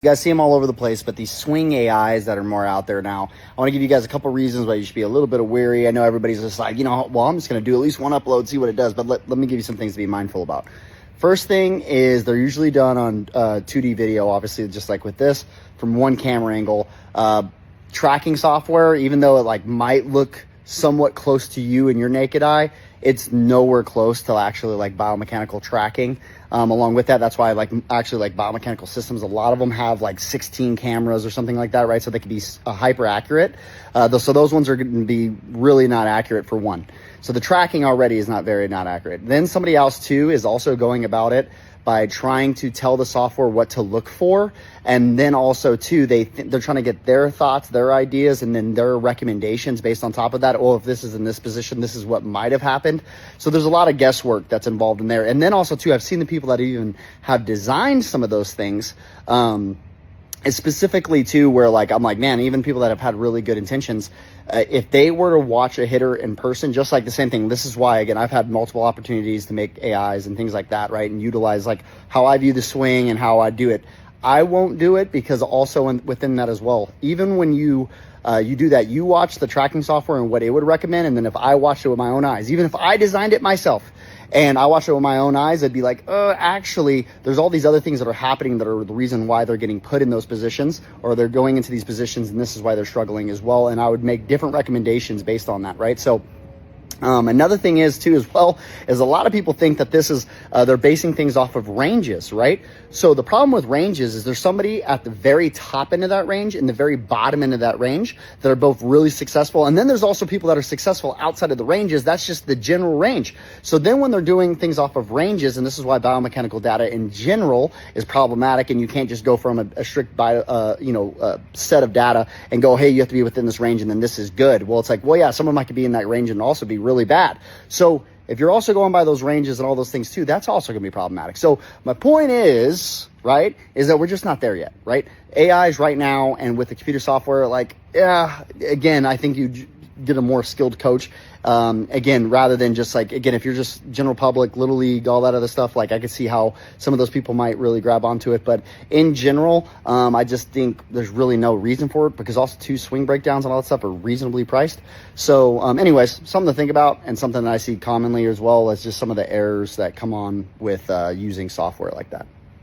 You guys see them all over the place, but these swing AIs that are more out there now, I want to give you guys a couple reasons why you should be a little bit wary. I know everybody's just like, well, I'm just going to do at least one upload, see what it does, but let me give you some things to be mindful about. First thing is they're usually done on 2D video, obviously, just like with this, from one camera angle. Tracking software, even though it like might look somewhat close to you in your naked eye, it's nowhere close to actually like biomechanical tracking. Along with that, that's why actually like biomechanical systems, a lot of them have like 16 cameras or something like that, right? So they can be hyper accurate. So those ones are going to be really not accurate for one. So the tracking already is not accurate. Then somebody else too is also going about it by trying to tell the software what to look for. And then also too, they're trying to get their thoughts, their ideas, and then their recommendations based on top of that. Oh, if this is in this position, this is what might have happened. So there's a lot of guesswork that's involved in there. And then also too, I've seen the people that even have designed some of those things, specifically too, where like, I'm like, man, even people that have had really good intentions, if they were to watch a hitter in person, just like the same thing, this is why, again, I've had multiple opportunities to make AIs and things like that, right? And utilize like how I view the swing and how I do it. I won't do it because also within that as well, even when you do that, you watch the tracking software and what it would recommend. And then if I watched it with my own eyes, even if I designed it myself, and I watched it with my own eyes, I'd be like, actually, there's all these other things that are happening that are the reason why they're getting put in those positions, or they're going into these positions, and this is why they're struggling as well. And I would make different recommendations based on that, right? So another thing is too, as well, is a lot of people think that this is, they're basing things off of ranges, right? So the problem with ranges is there's somebody at the very top end of that range and the very bottom end of that range that are both really successful. And then there's also people that are successful outside of the ranges. That's just the general range. So then when they're doing things off of ranges, and this is why biomechanical data in general is problematic, and you can't just go from a strict set of data and go, hey, you have to be within this range and then this is good. Well, it's like, well, yeah, someone might be in that range and also be really bad. So if you're also going by those ranges and all those things too, that's also going to be problematic. So my point is, right, is that we're just not there yet, right? AIs right now, and with the computer software, like, yeah, again, I think you get a more skilled coach. Again, rather than just like, again, if you're just general public, little league, all that other stuff, like I could see how some of those people might really grab onto it. But in general, I just think there's really no reason for it, because also too, swing breakdowns and all that stuff are reasonably priced. So anyways, something to think about, and something that I see commonly as well as just some of the errors that come on with using software like that.